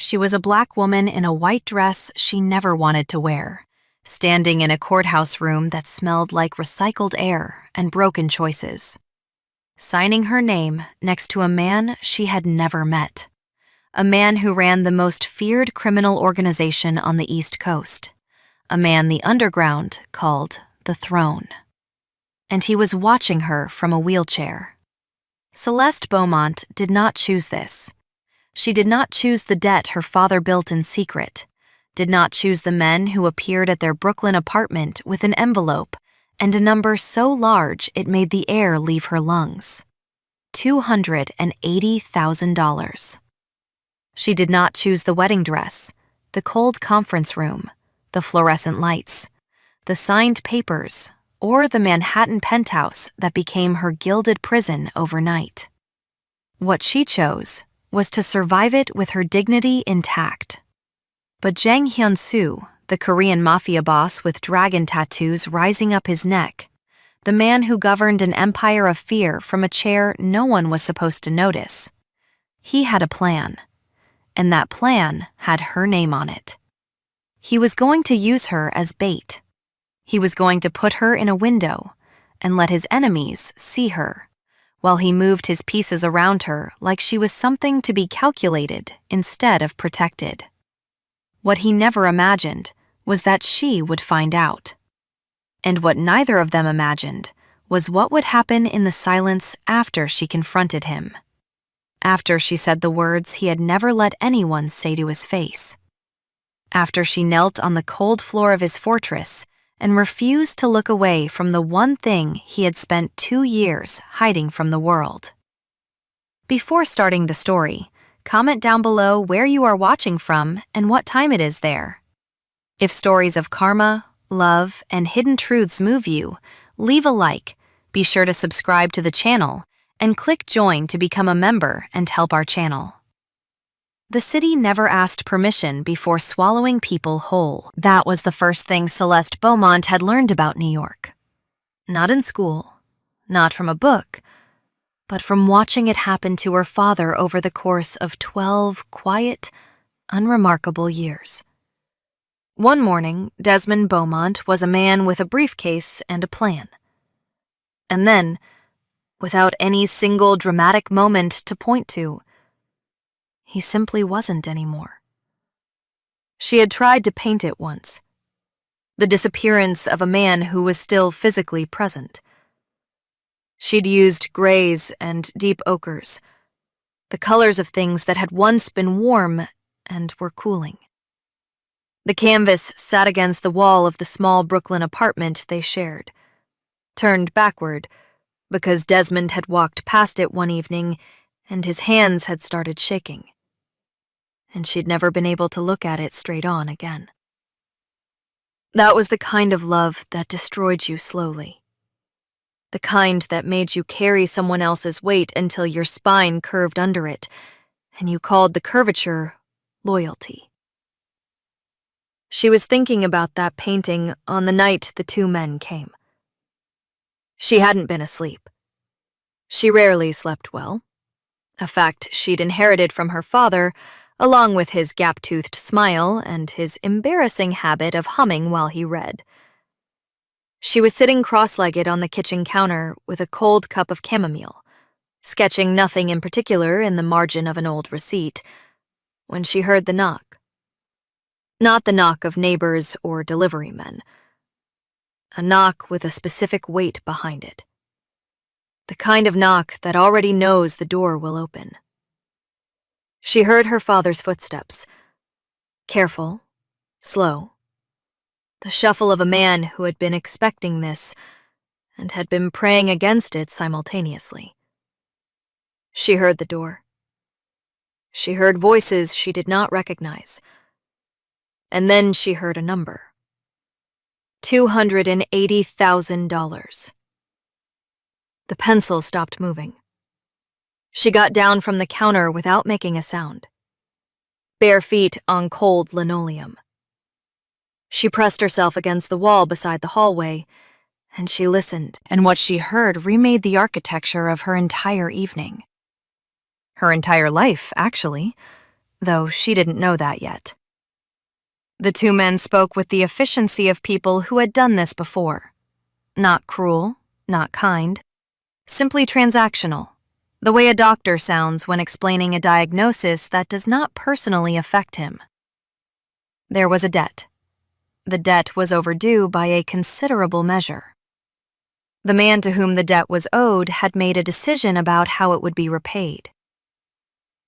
She was a black woman in a white dress she never wanted to wear, standing in a courthouse room that smelled like recycled air and broken choices, signing her name next to a man she had never met, a man who ran the most feared criminal organization on the East Coast, a man the underground called the Throne. And he was watching her from a wheelchair. Celeste Beaumont did not choose this. She did not choose the debt her father built in secret, did not choose the men who appeared at their Brooklyn apartment with an envelope and a number so large it made the air leave her lungs. $280,000. She did not choose the wedding dress, the cold conference room, the fluorescent lights, the signed papers, or the Manhattan penthouse that became her gilded prison overnight. What she chose was to survive it with her dignity intact. But Jang Hyun-soo, the Korean mafia boss with dragon tattoos rising up his neck, the man who governed an empire of fear from a chair no one was supposed to notice, he had a plan, and that plan had her name on it. He was going to use her as bait. He was going to put her in a window and let his enemies see her, while he moved his pieces around her like she was something to be calculated instead of protected. What he never imagined was that she would find out. And what neither of them imagined was what would happen in the silence after she confronted him, after she said the words he had never let anyone say to his face, after she knelt on the cold floor of his fortress and refused to look away from the one thing he had spent 2 years hiding from the world. Before starting the story, comment down below where you are watching from and what time it is there. If stories of karma, love, and hidden truths move you, leave a like, be sure to subscribe to the channel, and click join to become a member and help our channel. The city never asked permission before swallowing people whole. That was the first thing Celeste Beaumont had learned about New York. Not in school, not from a book, but from watching it happen to her father over the course of 12 quiet, unremarkable years. One morning, Desmond Beaumont was a man with a briefcase and a plan. And then, without any single dramatic moment to point to, he simply wasn't anymore. She had tried to paint it once. The disappearance of a man who was still physically present. She'd used grays and deep ochres, the colors of things that had once been warm and were cooling. The canvas sat against the wall of the small Brooklyn apartment they shared, turned backward because Desmond had walked past it one evening and his hands had started shaking. And she'd never been able to look at it straight on again. That was the kind of love that destroyed you slowly. The kind that made you carry someone else's weight until your spine curved under it, and you called the curvature loyalty. She was thinking about that painting on the night the two men came. She hadn't been asleep. She rarely slept well, a fact she'd inherited from her father, along with his gap-toothed smile and his embarrassing habit of humming while he read. She was sitting cross-legged on the kitchen counter with a cold cup of chamomile, sketching nothing in particular in the margin of an old receipt, when she heard the knock. Not the knock of neighbors or delivery men. A knock with a specific weight behind it. The kind of knock that already knows the door will open. She heard her father's footsteps. Careful, slow. The shuffle of a man who had been expecting this and had been praying against it simultaneously. She heard the door. She heard voices she did not recognize. And then she heard a number. $280,000. The pencil stopped moving. She got down from the counter without making a sound. Bare feet on cold linoleum. She pressed herself against the wall beside the hallway, and she listened. And what she heard remade the architecture of her entire evening. Her entire life, actually. though she didn't know that yet. The two men spoke with the efficiency of people who had done this before. Not cruel, not kind, simply transactional, the way a doctor sounds when explaining a diagnosis that does not personally affect him. There was a debt. The debt was overdue by a considerable measure. The man to whom the debt was owed had made a decision about how it would be repaid.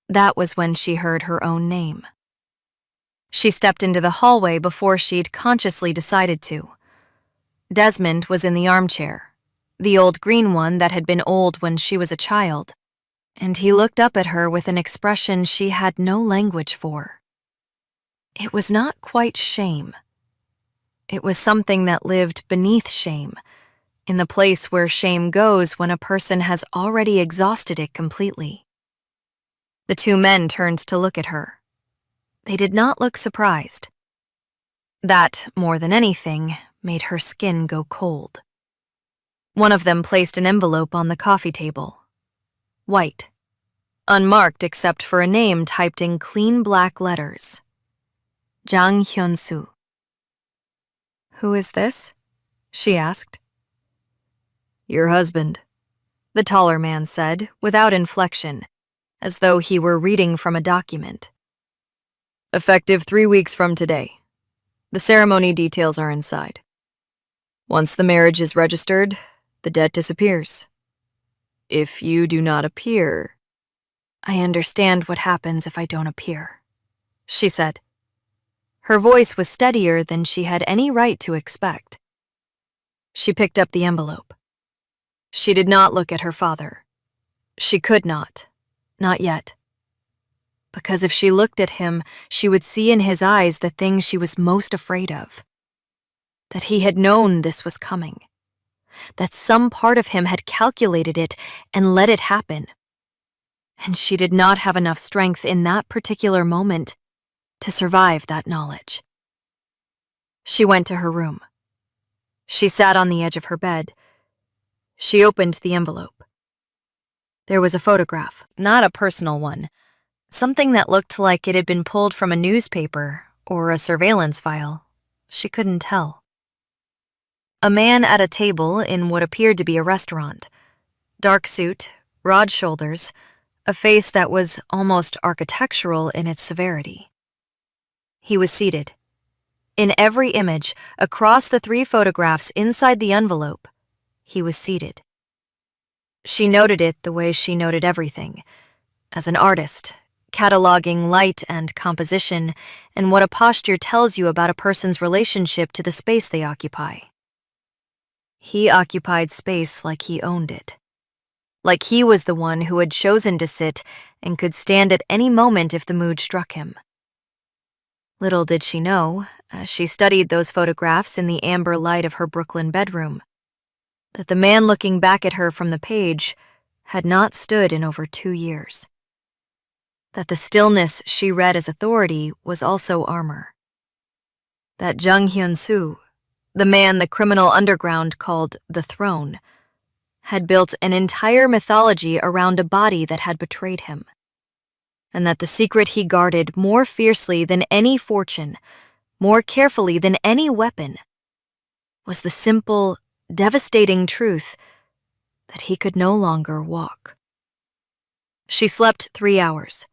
That was when she heard her own name. She stepped into the hallway before she'd consciously decided to. Desmond was in the armchair, the old green one that had been old when she was a child, and he looked up at her with an expression she had no language for. It was not quite shame. It was something that lived beneath shame, in the place where shame goes when a person has already exhausted it completely. The two men turned to look at her. They did not look surprised. That, more than anything, made her skin go cold. One of them placed an envelope on the coffee table. White. Unmarked except for a name typed in clean black letters. Jang Hyun-soo. "Who is this?" she asked. "Your husband," the taller man said, without inflection, as though he were reading from a document. "Effective 3 weeks from today. The ceremony details are inside. Once the marriage is registered, the debt disappears. If you do not appear..." "I understand what happens if I don't appear," she said. Her voice was steadier than she had any right to expect. She picked up the envelope. She did not look at her father. She could not yet. Because if she looked at him, she would see in his eyes the thing she was most afraid of. That he had known this was coming. That some part of him had calculated it and let it happen. And she did not have enough strength in that particular moment to survive that knowledge. She went to her room. She sat on the edge of her bed. She opened the envelope. There was a photograph, not a personal one, something that looked like it had been pulled from a newspaper or a surveillance file. She couldn't tell. A man at a table in what appeared to be a restaurant. Dark suit, broad shoulders, a face that was almost architectural in its severity. He was seated. In every image, across the 3 photographs inside the envelope, he was seated. She noted it the way she noted everything, as an artist, cataloging light and composition and what a posture tells you about a person's relationship to the space they occupy. He occupied space like he owned it. Like he was the one who had chosen to sit and could stand at any moment if the mood struck him. Little did she know, as she studied those photographs in the amber light of her Brooklyn bedroom, that the man looking back at her from the page had not stood in over 2 years. That the stillness she read as authority was also armor. That Jang Hyun-soo, the man the criminal underground called the Throne, had built an entire mythology around a body that had betrayed him. And that the secret he guarded more fiercely than any fortune, more carefully than any weapon, was the simple, devastating truth that he could no longer walk. She slept 3 hours.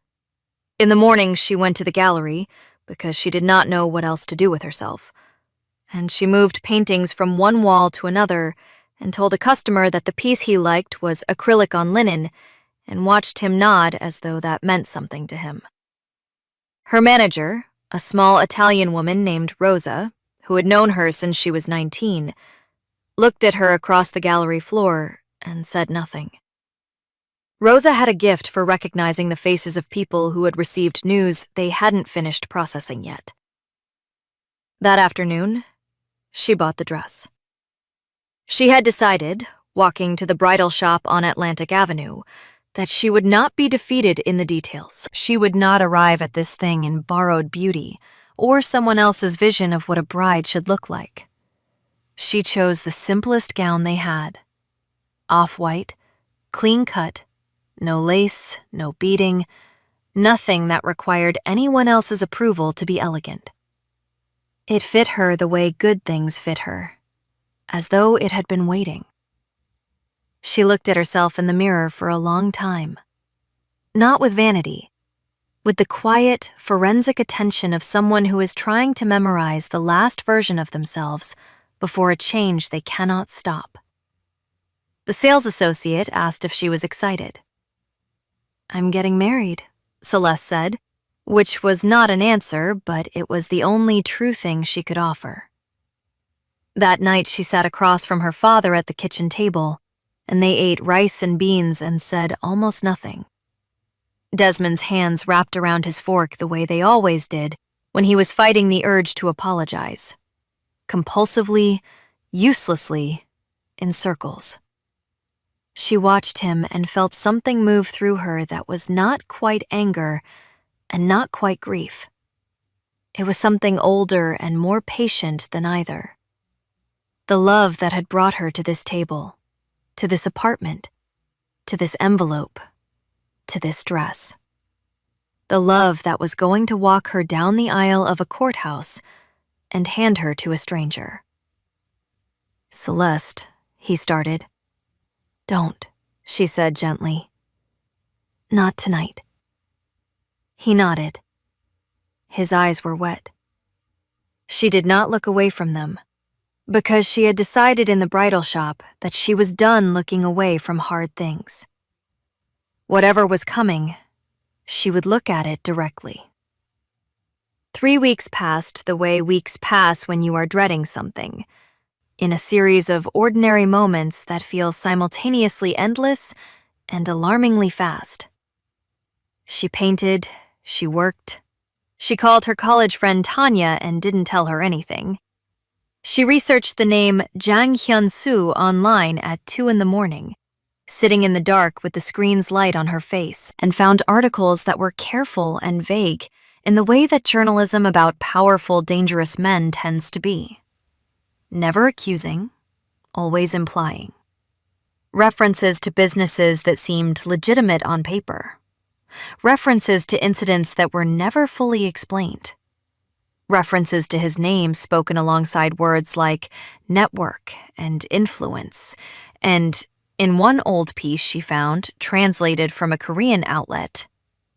In the morning, she went to the gallery because she did not know what else to do with herself, and she moved paintings from one wall to another and told a customer that the piece he liked was acrylic on linen and watched him nod as though that meant something to him. Her manager, a small Italian woman named Rosa, who had known her since she was 19, looked at her across the gallery floor and said nothing. Rosa had a gift for recognizing the faces of people who had received news they hadn't finished processing yet. That afternoon, she bought the dress. She had decided, walking to the bridal shop on Atlantic Avenue, that she would not be defeated in the details. She would not arrive at this thing in borrowed beauty or someone else's vision of what a bride should look like. She chose the simplest gown they had. Off-white, clean cut, no lace, no beading, nothing that required anyone else's approval to be elegant. It fit her the way good things fit her, as though it had been waiting. She looked at herself in the mirror for a long time, not with vanity, with the quiet, forensic attention of someone who is trying to memorize the last version of themselves before a change they cannot stop. The sales associate asked if she was excited. "I'm getting married," Celeste said, which was not an answer, but it was the only true thing she could offer. That night she sat across from her father at the kitchen table, and they ate rice and beans and said almost nothing. Desmond's hands wrapped around his fork the way they always did when he was fighting the urge to apologize. Compulsively, uselessly, in circles. She watched him and felt something move through her that was not quite anger and not quite grief. It was something older and more patient than either. The love that had brought her to this table, to this apartment, to this envelope, to this dress. The love that was going to walk her down the aisle of a courthouse and hand her to a stranger. "Celeste," he started. "Don't," she said gently. "Not tonight." He nodded. His eyes were wet. She did not look away from them, because she had decided in the bridal shop that she was done looking away from hard things. Whatever was coming, she would look at it directly. 3 weeks passed the way weeks pass when you are dreading something, in a series of ordinary moments that feel simultaneously endless and alarmingly fast. She painted, she worked. She called her college friend Tanya and didn't tell her anything. She researched the name Jang Hyun-soo online at 2 a.m, sitting in the dark with the screen's light on her face, and found articles that were careful and vague in the way that journalism about powerful, dangerous men tends to be. Never accusing, always implying. References to businesses that seemed legitimate on paper. References to incidents that were never fully explained. References to his name spoken alongside words like network and influence, and in one old piece she found, translated from a Korean outlet,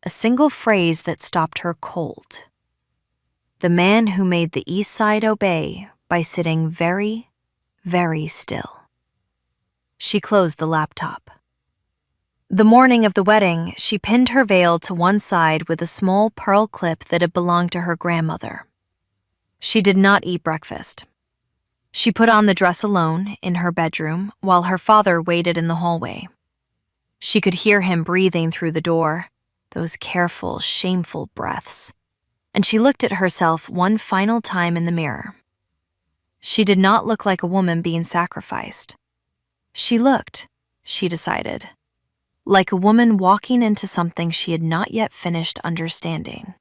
a single phrase that stopped her cold. The man who made the East Side obey by sitting very, very still. She closed the laptop. The morning of the wedding, she pinned her veil to one side with a small pearl clip that had belonged to her grandmother. She did not eat breakfast. She put on the dress alone in her bedroom while her father waited in the hallway. She could hear him breathing through the door, those careful, shameful breaths, and she looked at herself one final time in the mirror. She did not look like a woman being sacrificed. She looked, she decided, like a woman walking into something she had not yet finished understanding.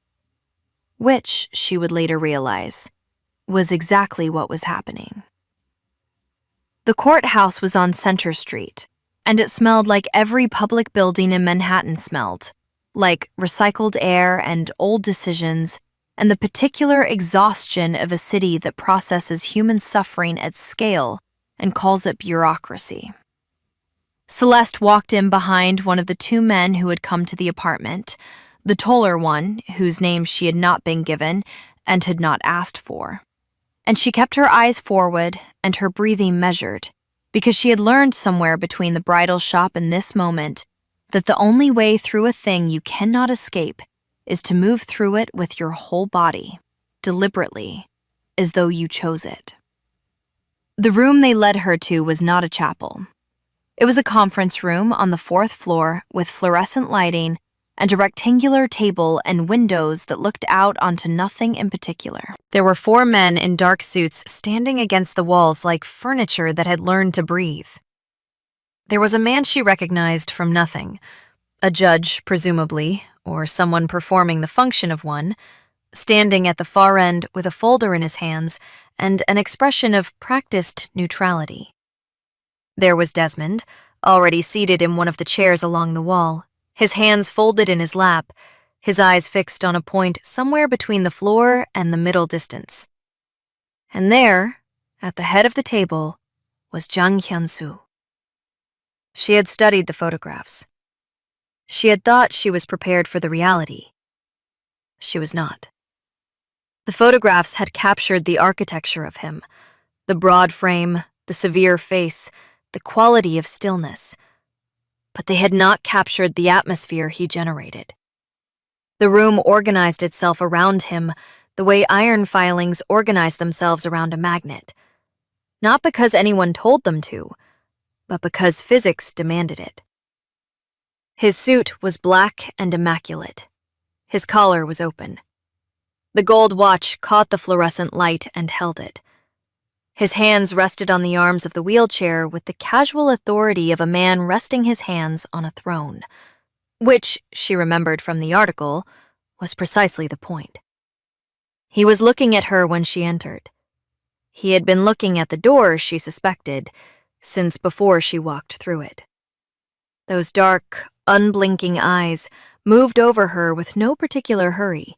Which, she would later realize, was exactly what was happening. The courthouse was on Center Street, and it smelled like every public building in Manhattan smelled, like recycled air and old decisions, and the particular exhaustion of a city that processes human suffering at scale and calls it bureaucracy. Celeste walked in behind one of the 2 men who had come to the apartment, the taller one, whose name she had not been given and had not asked for. And she kept her eyes forward and her breathing measured, because she had learned somewhere between the bridal shop and this moment that the only way through a thing you cannot escape is to move through it with your whole body, deliberately, as though you chose it. The room they led her to was not a chapel. It was a conference room on the 4th floor with fluorescent lighting and a rectangular table and windows that looked out onto nothing in particular. There were 4 men in dark suits standing against the walls like furniture that had learned to breathe. There was a man she recognized from nothing, a judge, presumably, or someone performing the function of one, standing at the far end with a folder in his hands and an expression of practiced neutrality. There was Desmond, already seated in one of the chairs along the wall, his hands folded in his lap, his eyes fixed on a point somewhere between the floor and the middle distance. And there, at the head of the table, was Jang Hyun-soo. She had studied the photographs. She had thought she was prepared for the reality. She was not. The photographs had captured the architecture of him, the broad frame, the severe face, the quality of stillness, but they had not captured the atmosphere he generated. The room organized itself around him the way iron filings organize themselves around a magnet, not because anyone told them to, but because physics demanded it. His suit was black and immaculate. His collar was open. The gold watch caught the fluorescent light and held it. His hands rested on the arms of the wheelchair with the casual authority of a man resting his hands on a throne, which, she remembered from the article, was precisely the point. He was looking at her when she entered. He had been looking at the door, she suspected, since before she walked through it. Those dark, unblinking eyes moved over her with no particular hurry,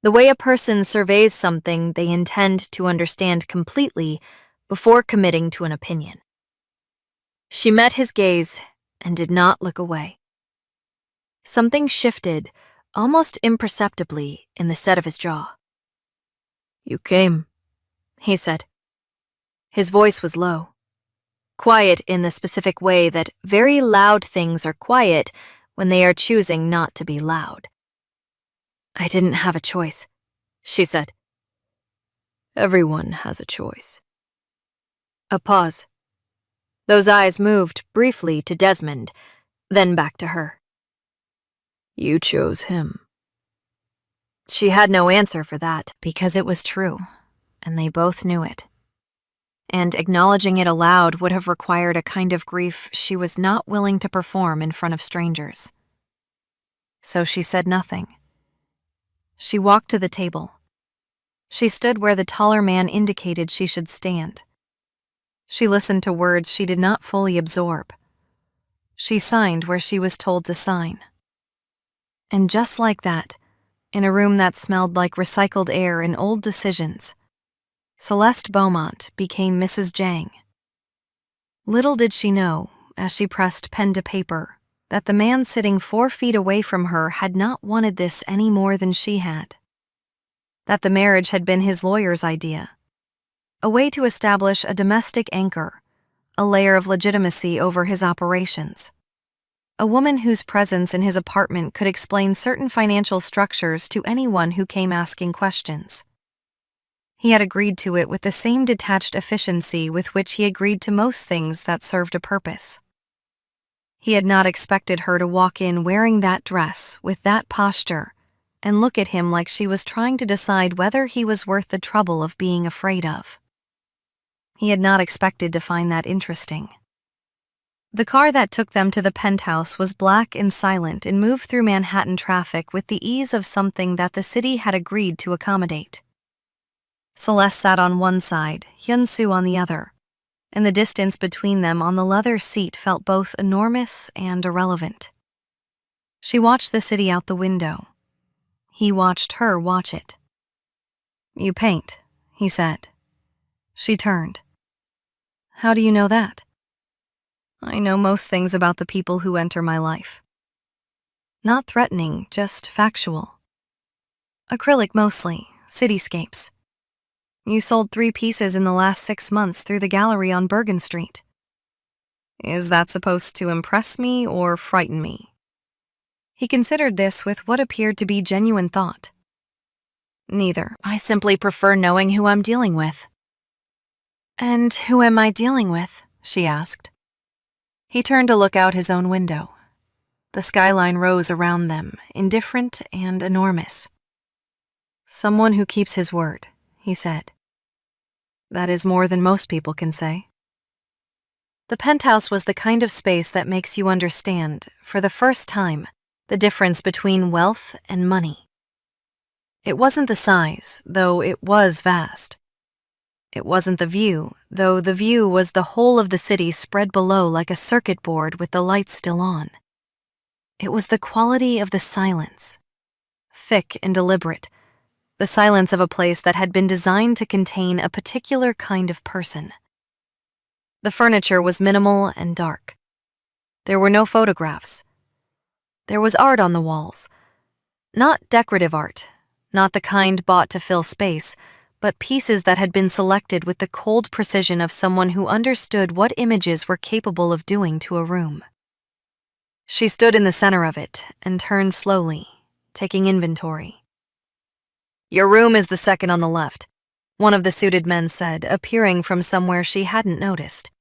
the way a person surveys something they intend to understand completely before committing to an opinion. She met his gaze and did not look away. Something shifted, almost imperceptibly, in the set of his jaw. "You came," he said. His voice was low, quiet in the specific way that very loud things are quiet when they are choosing not to be loud. "I didn't have a choice," she said. "Everyone has a choice." A pause. Those eyes moved briefly to Desmond, then back to her. "You chose him." She had no answer for that, because it was true, and they both knew it. And acknowledging it aloud would have required a kind of grief she was not willing to perform in front of strangers. So she said nothing. She walked to the table. She stood where the taller man indicated she should stand. She listened to words she did not fully absorb. She signed where she was told to sign. And just like that, in a room that smelled like recycled air and old decisions, Celeste Beaumont became Mrs. Jang. Little did she know, as she pressed pen to paper, that the man sitting 4 feet away from her had not wanted this any more than she had. That the marriage had been his lawyer's idea, a way to establish a domestic anchor, a layer of legitimacy over his operations. A woman whose presence in his apartment could explain certain financial structures to anyone who came asking questions. He had agreed to it with the same detached efficiency with which he agreed to most things that served a purpose. He had not expected her to walk in wearing that dress with that posture and look at him like she was trying to decide whether he was worth the trouble of being afraid of. He had not expected to find that interesting. The car that took them to the penthouse was black and silent and moved through Manhattan traffic with the ease of something that the city had agreed to accommodate. Celeste sat on one side, Hyun-soo on the other, and the distance between them on the leather seat felt both enormous and irrelevant. She watched the city out the window. He watched her watch it. "You paint," he said. She turned. "How do you know that?" "I know most things about the people who enter my life." Not threatening, just factual. Acrylic mostly, cityscapes. You sold 3 pieces in the last 6 months through the gallery on Bergen Street. Is that supposed to impress me or frighten me? He considered this with what appeared to be genuine thought. Neither. I simply prefer knowing who I'm dealing with. And who am I dealing with? She asked. He turned to look out his own window. The skyline rose around them, indifferent and enormous. Someone who keeps his word, he said. That is more than most people can say. The penthouse was the kind of space that makes you understand, for the first time, the difference between wealth and money. It wasn't the size, though it was vast. It wasn't the view, though the view was the whole of the city spread below like a circuit board with the lights still on. It was the quality of the silence, thick and deliberate, the silence of a place that had been designed to contain a particular kind of person. The furniture was minimal and dark. There were no photographs. There was art on the walls. Not decorative art, not the kind bought to fill space, but pieces that had been selected with the cold precision of someone who understood what images were capable of doing to a room. She stood in the center of it and turned slowly, taking inventory. "Your room is the second on the left," one of the suited men said, appearing from somewhere she hadn't noticed.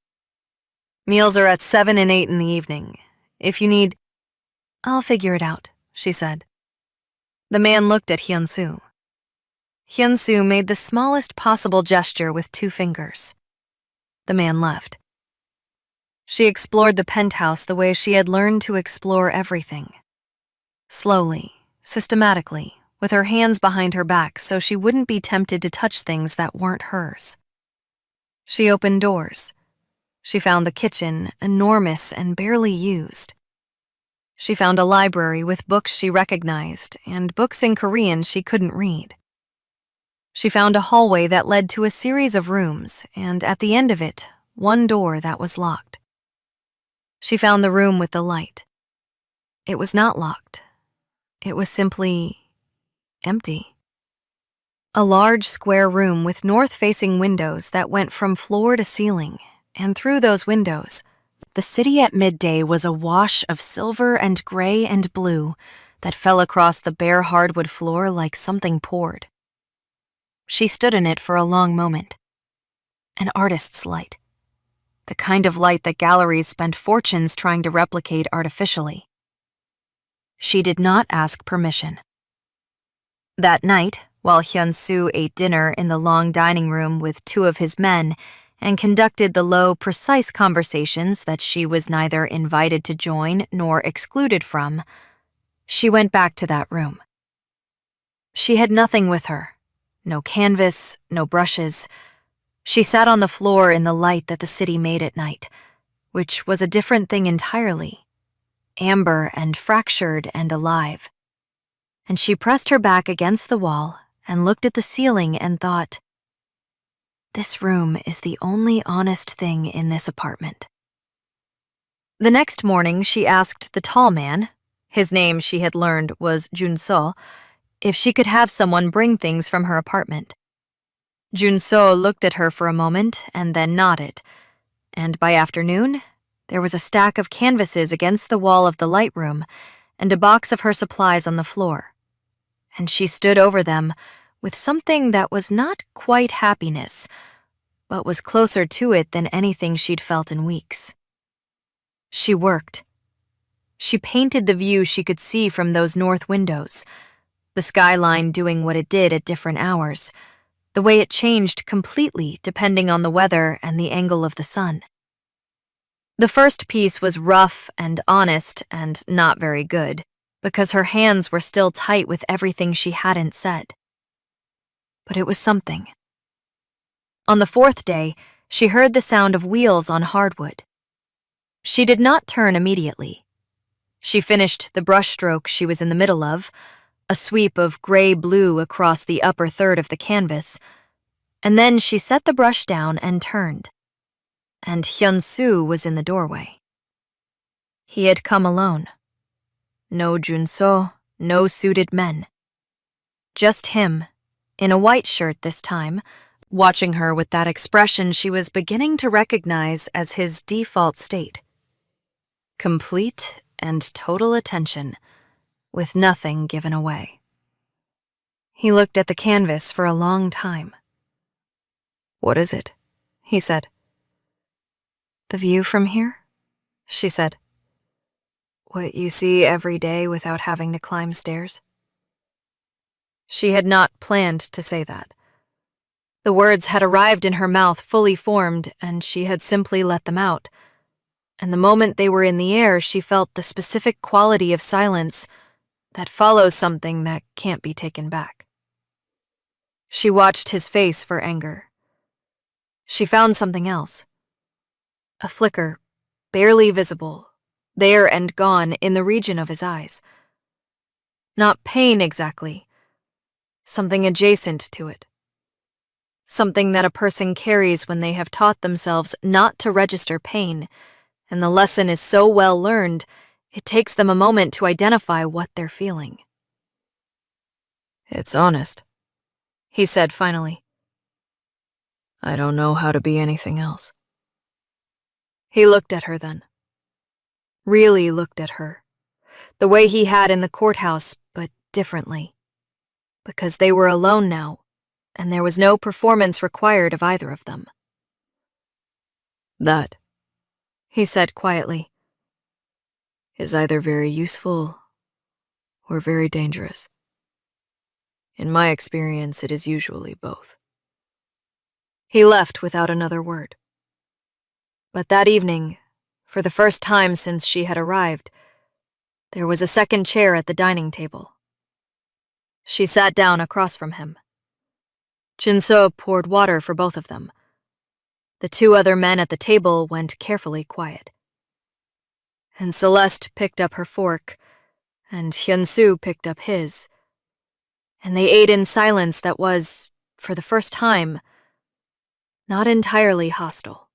"Meals are at 7 and 8 in the evening. If you need—" "I'll figure it out," she said. The man looked at Hyun-soo. Hyun-soo made the smallest possible gesture with 2 fingers. The man left. She explored the penthouse the way she had learned to explore everything. Slowly, systematically, with her hands behind her back so she wouldn't be tempted to touch things that weren't hers. She opened doors. She found the kitchen, enormous and barely used. She found a library with books she recognized and books in Korean she couldn't read. She found a hallway that led to a series of rooms, and at the end of it, one door that was locked. She found the room with the light. It was not locked. It was simply empty. A large square room with north-facing windows that went from floor to ceiling, and through those windows, the city at midday was a wash of silver and gray and blue that fell across the bare hardwood floor like something poured. She stood in it for a long moment. An artist's light. The kind of light that galleries spend fortunes trying to replicate artificially. She did not ask permission. That night, while Hyun-soo ate dinner in the long dining room with 2 of his men and conducted the low, precise conversations that she was neither invited to join nor excluded from, she went back to that room. She had nothing with her. No canvas, no brushes. She sat on the floor in the light that the city made at night, which was a different thing entirely, amber and fractured and alive. And she pressed her back against the wall and looked at the ceiling and thought, "This room is the only honest thing in this apartment." The next morning, she asked the tall man, his name she had learned was Jun-so, if she could have someone bring things from her apartment. Jun-so looked at her for a moment and then nodded, and by afternoon, there was a stack of canvases against the wall of the light room and a box of her supplies on the floor, and she stood over them with something that was not quite happiness, but was closer to it than anything she'd felt in weeks. She worked. She painted the view she could see from those north windows, the skyline doing what it did at different hours, the way it changed completely depending on the weather and the angle of the sun. The first piece was rough and honest and not very good, because her hands were still tight with everything she hadn't said. But it was something. On the 4th day, she heard the sound of wheels on hardwood. She did not turn immediately. She finished the brushstroke she was in the middle of, a sweep of gray-blue across the upper third of the canvas, and then she set the brush down and turned. And Hyun-soo was in the doorway. He had come alone. No Jun-so, no suited men. Just him, in a white shirt this time, watching her with that expression she was beginning to recognize as his default state. Complete and total attention, with nothing given away. He looked at the canvas for a long time. "What is it?" he said. "The view from here," she said. "What you see every day without having to climb stairs?" She had not planned to say that. The words had arrived in her mouth fully formed, and she had simply let them out. And the moment they were in the air, she felt the specific quality of silence that follows something that can't be taken back. She watched his face for anger. She found something else. A flicker, barely visible, there and gone in the region of his eyes. Not pain exactly. Something adjacent to it. Something that a person carries when they have taught themselves not to register pain, and the lesson is so well learned, it takes them a moment to identify what they're feeling. "It's honest," he said finally. "I don't know how to be anything else." He looked at her then. Really looked at her. The way he had in the courthouse, but differently. Because they were alone now, and there was no performance required of either of them. "That," he said quietly, "is either very useful or very dangerous. In my experience, it is usually both." He left without another word. But that evening, for the first time since she had arrived, there was a second chair at the dining table. She sat down across from him. Junso poured water for both of them. The two other men at the table went carefully quiet. And Celeste picked up her fork, and Hyunsu picked up his. And they ate in silence that was, for the first time, not entirely hostile.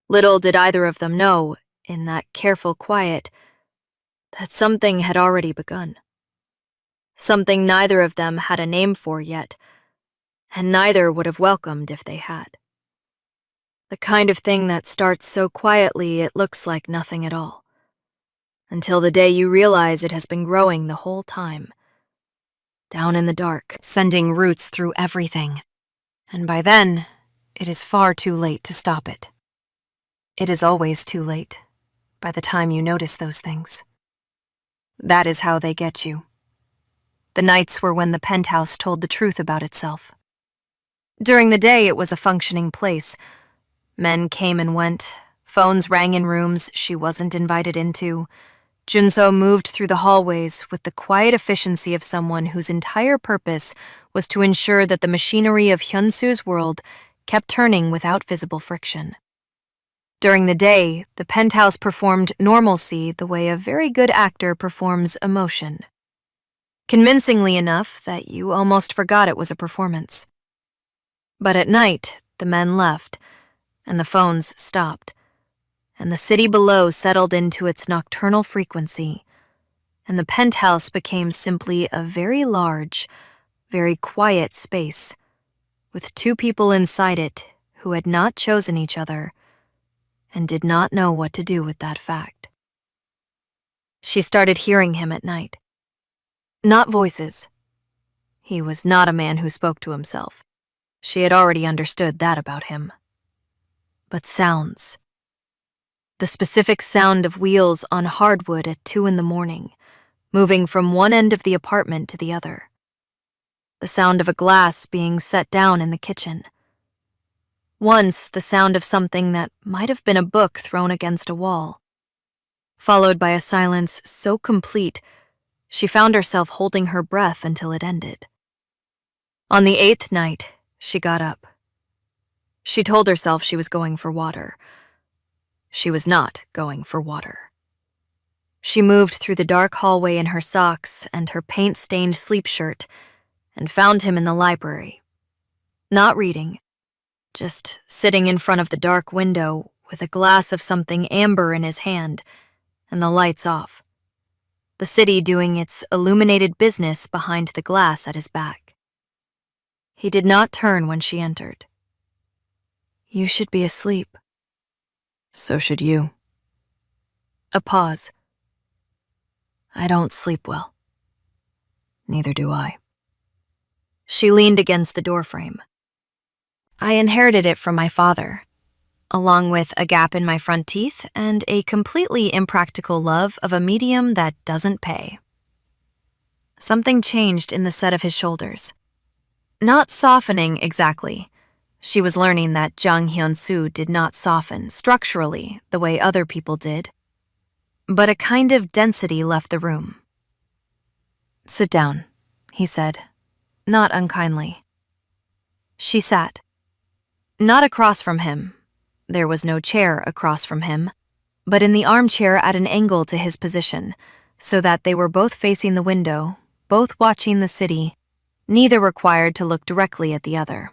Little did either of them know, in that careful quiet, that something had already begun. Something neither of them had a name for yet, and neither would have welcomed if they had. The kind of thing that starts so quietly it looks like nothing at all, until the day you realize it has been growing the whole time, down in the dark, sending roots through everything. And by then, it is far too late to stop it. It is always too late, by the time you notice those things. That is how they get you. The nights were when the penthouse told the truth about itself. During the day, it was a functioning place. Men came and went, phones rang in rooms she wasn't invited into. Junso moved through the hallways with the quiet efficiency of someone whose entire purpose was to ensure that the machinery of Hyunsu's world kept turning without visible friction. During the day, the penthouse performed normalcy the way a very good actor performs emotion. Convincingly enough that you almost forgot it was a performance. But at night, the men left, and the phones stopped, and the city below settled into its nocturnal frequency, and the penthouse became simply a very large, very quiet space, with two people inside it who had not chosen each other and did not know what to do with that fact. She started hearing him at night. Not voices. He was not a man who spoke to himself. She had already understood that about him. But sounds. The specific sound of wheels on hardwood at 2 a.m, moving from one end of the apartment to the other. The sound of a glass being set down in the kitchen. Once, the sound of something that might have been a book thrown against a wall. Followed by a silence so complete, she found herself holding her breath until it ended. On the 8th night, she got up. She told herself she was going for water. She was not going for water. She moved through the dark hallway in her socks and her paint-stained sleep shirt and found him in the library. Not reading, just sitting in front of the dark window with a glass of something amber in his hand and the lights off. The city doing its illuminated business behind the glass at his back. He did not turn when she entered. "You should be asleep." "So should you." A pause. "I don't sleep well." "Neither do I." She leaned against the doorframe. "I inherited it from my father, along with a gap in my front teeth and a completely impractical love of a medium that doesn't pay." Something changed in the set of his shoulders. Not softening exactly. She was learning that Jang Hyun-soo did not soften structurally the way other people did. But a kind of density left the room. "Sit down," he said, not unkindly. She sat. Not across from him. There was no chair across from him, but in the armchair at an angle to his position, so that they were both facing the window, both watching the city, neither required to look directly at the other.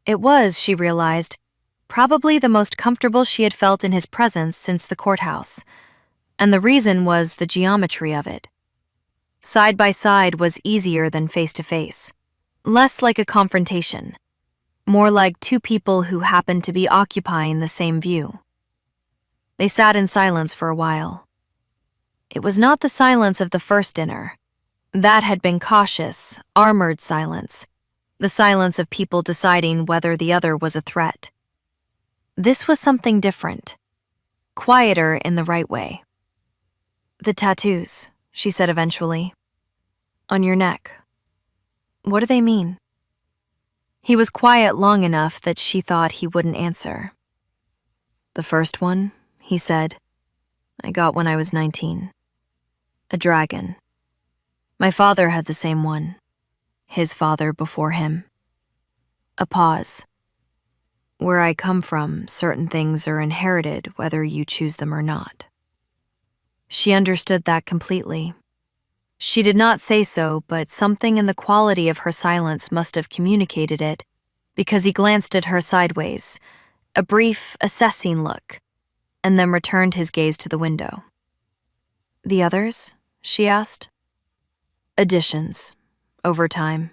It was, she realized, probably the most comfortable she had felt in his presence since the courthouse, and the reason was the geometry of it. Side by side was easier than face to face, less like a confrontation, more like two people who happened to be occupying the same view. They sat in silence for a while. It was not the silence of the first dinner. That had been cautious, armored silence, the silence of people deciding whether the other was a threat. This was something different, quieter in the right way. "The tattoos," she said eventually. "On your neck. What do they mean?" He was quiet long enough that she thought he wouldn't answer. "The first one," he said, "I got when I was 19. A dragon. My father had the same one. His father before him." A pause. "Where I come from, certain things are inherited whether you choose them or not." She understood that completely. She did not say so, but something in the quality of her silence must have communicated it, because he glanced at her sideways, a brief, assessing look, and then returned his gaze to the window. "The others?" she asked. "Additions, over time.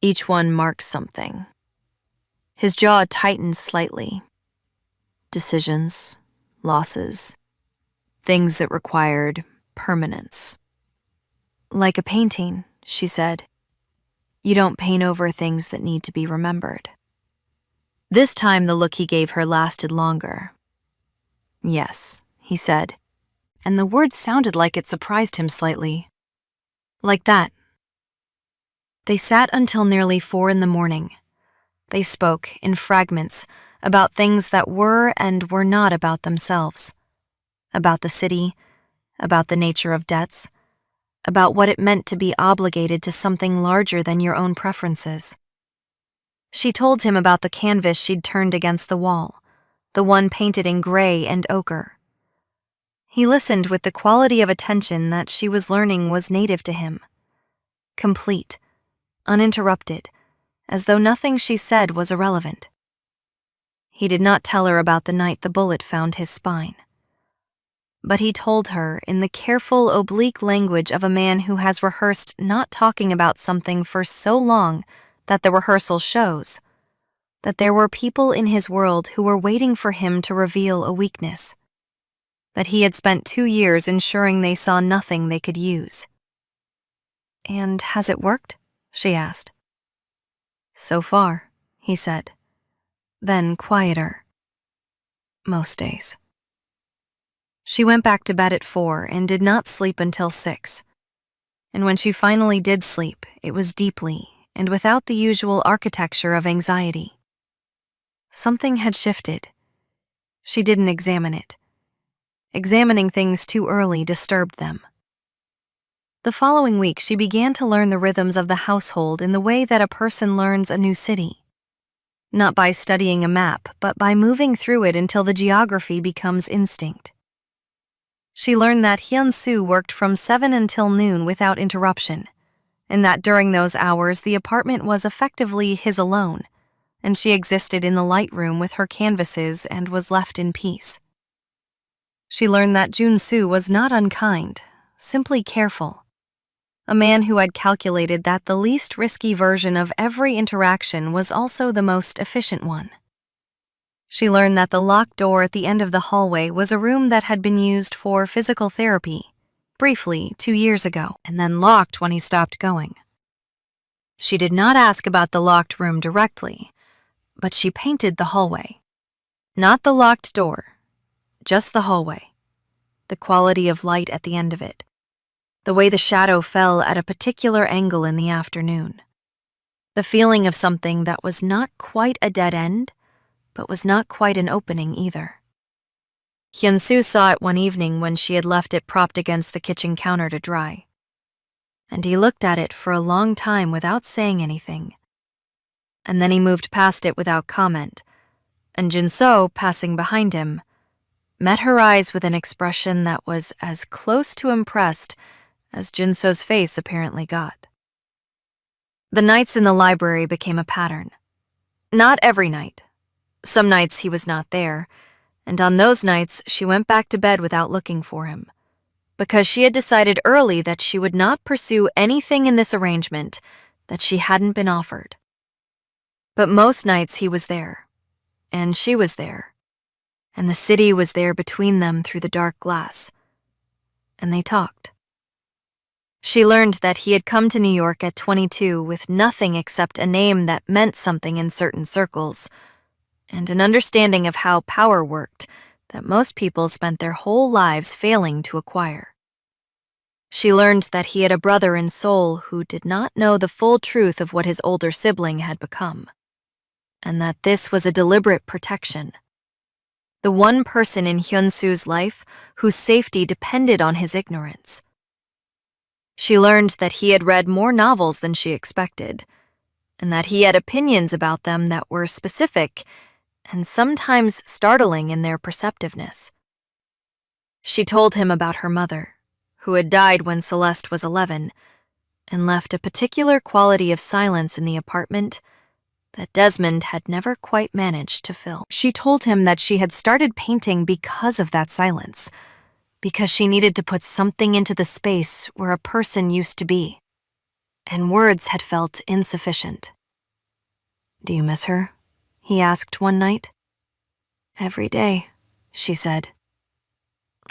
Each one marks something." His jaw tightened slightly. Decisions, losses, things that required permanence. "Like a painting," she said. "You don't paint over things that need to be remembered." This time the look he gave her lasted longer. "Yes," he said, and the word sounded like it surprised him slightly. "Like that." They sat until nearly 4 a.m. They spoke, in fragments, about things that were and were not about themselves. About the city, about the nature of debts, about what it meant to be obligated to something larger than your own preferences. She told him about the canvas she'd turned against the wall, the one painted in gray and ochre. He listened with the quality of attention that she was learning was native to him. Complete, uninterrupted, as though nothing she said was irrelevant. He did not tell her about the night the bullet found his spine. But he told her in the careful, oblique language of a man who has rehearsed not talking about something for so long that the rehearsal shows, that there were people in his world who were waiting for him to reveal a weakness, that he had spent 2 years ensuring they saw nothing they could use. "And has it worked?" she asked. "So far," he said. Then quieter. "Most days." She went back to bed at 4 and did not sleep until 6. And when she finally did sleep, it was deeply and without the usual architecture of anxiety. Something had shifted. She didn't examine it. Examining things too early disturbed them. The following week, she began to learn the rhythms of the household in the way that a person learns a new city. Not by studying a map, but by moving through it until the geography becomes instinct. She learned that Hyun-soo worked from 7 until noon without interruption, and that during those hours the apartment was effectively his alone, and she existed in the light room with her canvases and was left in peace. She learned that Jun-soo was not unkind, simply careful. A man who had calculated that the least risky version of every interaction was also the most efficient one. She learned that the locked door at the end of the hallway was a room that had been used for physical therapy, briefly 2 years ago, and then locked when he stopped going. She did not ask about the locked room directly, but she painted the hallway. Not the locked door, just the hallway. The quality of light at the end of it. The way the shadow fell at a particular angle in the afternoon. The feeling of something that was not quite a dead end, but was not quite an opening either. Hyun-soo saw it one evening when she had left it propped against the kitchen counter to dry. And he looked at it for a long time without saying anything. And then he moved past it without comment, and Jun-soo, passing behind him, met her eyes with an expression that was as close to impressed as Junso's face apparently got. The nights in the library became a pattern. Not every night. Some nights he was not there, and on those nights she went back to bed without looking for him, because she had decided early that she would not pursue anything in this arrangement that she hadn't been offered. But most nights he was there, and she was there, and the city was there between them through the dark glass, and they talked. She learned that he had come to New York at 22 with nothing except a name that meant something in certain circles, and an understanding of how power worked that most people spent their whole lives failing to acquire. She learned that he had a brother in Seoul who did not know the full truth of what his older sibling had become, and that this was a deliberate protection. The one person in Hyun-soo's life whose safety depended on his ignorance. She learned that he had read more novels than she expected, and that he had opinions about them that were specific and sometimes startling in their perceptiveness. She told him about her mother, who had died when Celeste was 11, and left a particular quality of silence in the apartment that Desmond had never quite managed to fill. She told him that she had started painting because of that silence, because she needed to put something into the space where a person used to be, and words had felt insufficient. "Do you miss her?" he asked one night. "Every day," she said.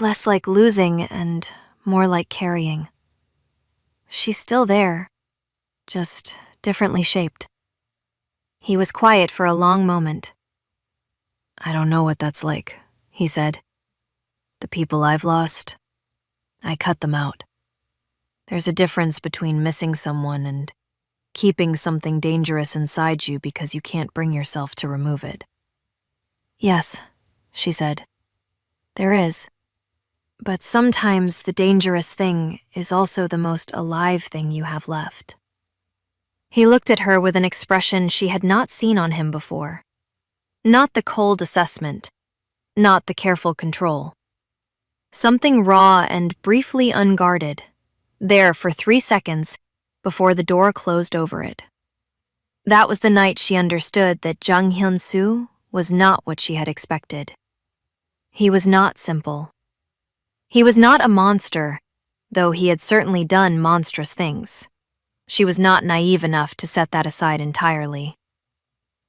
"Less like losing and more like carrying. She's still there, just differently shaped." He was quiet for a long moment. "I don't know what that's like," he said. "The people I've lost, I cut them out. There's a difference between missing someone and keeping something dangerous inside you because you can't bring yourself to remove it." "Yes," she said. "There is. But sometimes the dangerous thing is also the most alive thing you have left." He looked at her with an expression she had not seen on him before. Not the cold assessment, not the careful control. Something raw and briefly unguarded, there for 3 seconds before the door closed over it. That was the night she understood that Jung Hyun-soo was not what she had expected. He was not simple. He was not a monster, though he had certainly done monstrous things. She was not naive enough to set that aside entirely.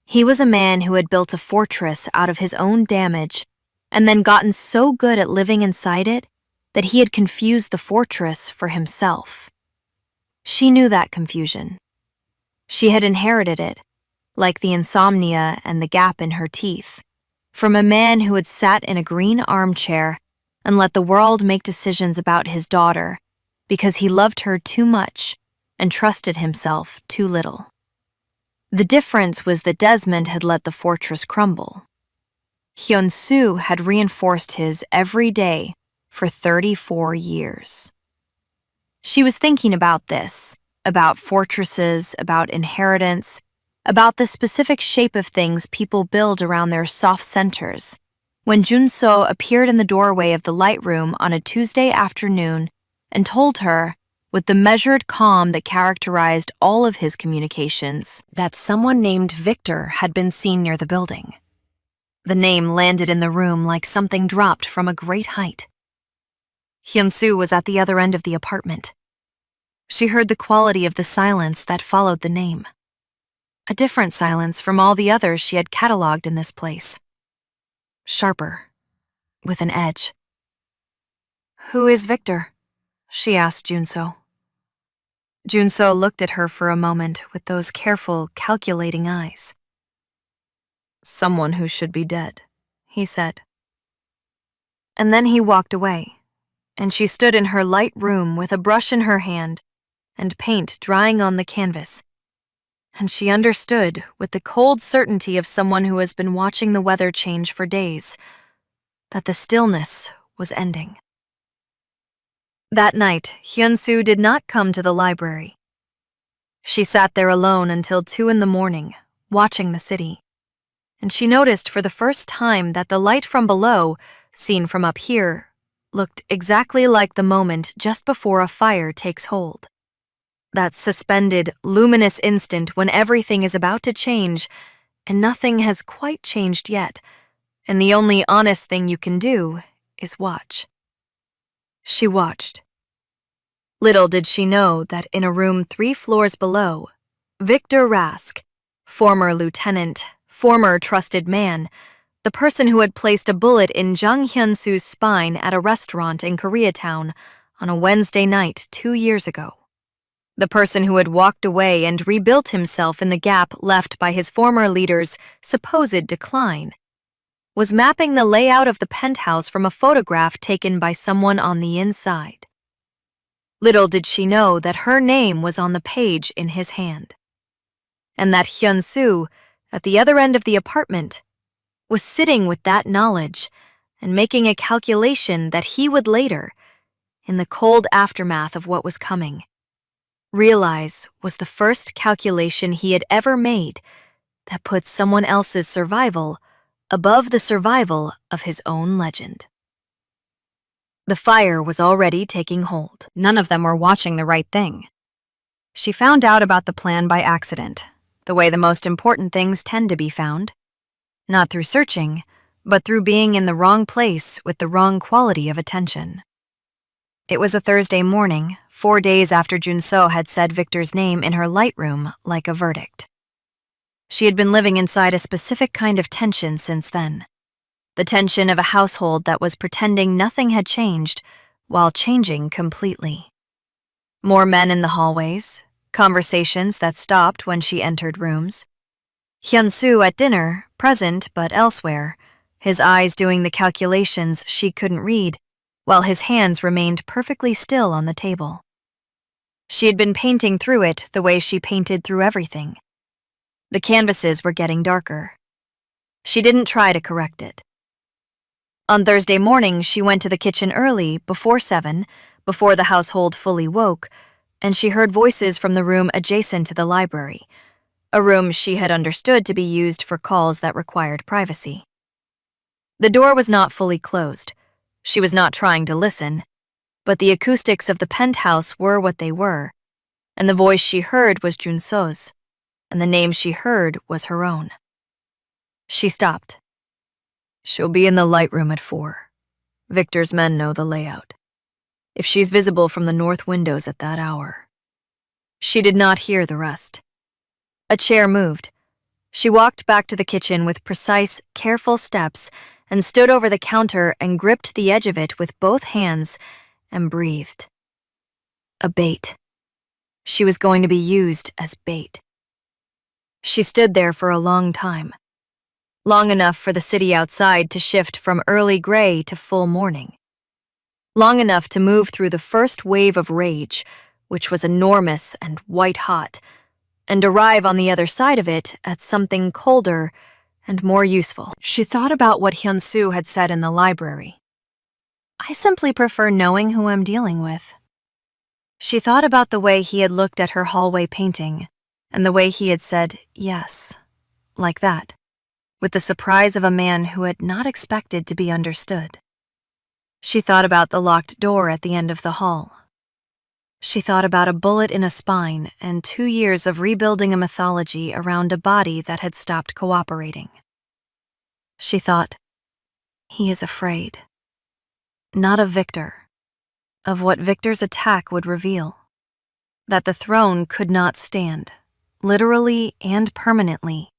He was a man who had built a fortress out of his own damage and then gotten so good at living inside it that he had confused the fortress for himself. She knew that confusion. She had inherited it, like the insomnia and the gap in her teeth, from a man who had sat in a green armchair and let the world make decisions about his daughter because he loved her too much and trusted himself too little. The difference was that Desmond had let the fortress crumble. Hyun-soo had reinforced his every day for 34 years. She was thinking about this, about fortresses, about inheritance, about the specific shape of things people build around their soft centers, when Junso appeared in the doorway of the light room on a Tuesday afternoon and told her, with the measured calm that characterized all of his communications, that someone named Victor had been seen near the building. The name landed in the room like something dropped from a great height. Hyun-soo was at the other end of the apartment. She heard the quality of the silence that followed the name. A different silence from all the others she had cataloged in this place. Sharper, with an edge. "Who is Victor?" she asked Junso. Junso looked at her for a moment with those careful, calculating eyes. "Someone who should be dead," he said. And then he walked away, and she stood in her light room with a brush in her hand and paint drying on the canvas. And she understood, with the cold certainty of someone who has been watching the weather change for days, that the stillness was ending. That night, Hyun-soo did not come to the library. She sat there alone until 2 a.m, watching the city. And she noticed for the first time that the light from below seen from up here, looked exactly like the moment just before a fire takes hold. That suspended, luminous instant when everything is about to change, and nothing has quite changed yet, and the only honest thing you can do is watch. She watched. Little did she know that in a room 3 floors below, Victor Rask, former lieutenant, former trusted man, the person who had placed a bullet in Jung Hyun-soo's spine at a restaurant in Koreatown on a Wednesday night 2 years ago. The person who had walked away and rebuilt himself in the gap left by his former leader's supposed decline, was mapping the layout of the penthouse from a photograph taken by someone on the inside. Little did she know that her name was on the page in his hand, and that Hyun-soo, at the other end of the apartment, was sitting with that knowledge and making a calculation that he would later, in the cold aftermath of what was coming, realize was the first calculation he had ever made that put someone else's survival above the survival of his own legend. The fire was already taking hold. None of them were watching the right thing. She found out about the plan by accident, the way the most important things tend to be found. Not through searching, but through being in the wrong place with the wrong quality of attention. It was a Thursday morning, 4 days after Jun-soo had said Victor's name in her lightroom like a verdict. She had been living inside a specific kind of tension since then. The tension of a household that was pretending nothing had changed while changing completely. More men in the hallways, conversations that stopped when she entered rooms. Hyun-soo at dinner, present but elsewhere, his eyes doing the calculations she couldn't read, while his hands remained perfectly still on the table. She had been painting through it the way she painted through everything. The canvases were getting darker. She didn't try to correct it. On Thursday morning, she went to the kitchen early, before 7, before the household fully woke, and she heard voices from the room adjacent to the library, a room she had understood to be used for calls that required privacy. The door was not fully closed. She was not trying to listen, but the acoustics of the penthouse were what they were, and the voice she heard was Jun-soo's, and the name she heard was her own. She stopped. She'll be in the lightroom at 4. Victor's men know the layout. If she's visible from the north windows at that hour. She did not hear the rest. A chair moved. She walked back to the kitchen with precise, careful steps and stood over the counter and gripped the edge of it with both hands and breathed. A bait. She was going to be used as bait. She stood there for a long time. Long enough for the city outside to shift from early gray to full morning. Long enough to move through the first wave of rage, which was enormous and white-hot, and arrive on the other side of it at something colder and more useful. She thought about what Hyun-soo had said in the library. I simply prefer knowing who I'm dealing with. She thought about the way he had looked at her hallway painting, and the way he had said, yes, like that, with the surprise of a man who had not expected to be understood. She thought about the locked door at the end of the hall. She thought about a bullet in a spine and 2 years of rebuilding a mythology around a body that had stopped cooperating. She thought, he is afraid. Not of Victor, of what Victor's attack would reveal. That the throne could not stand, literally and permanently,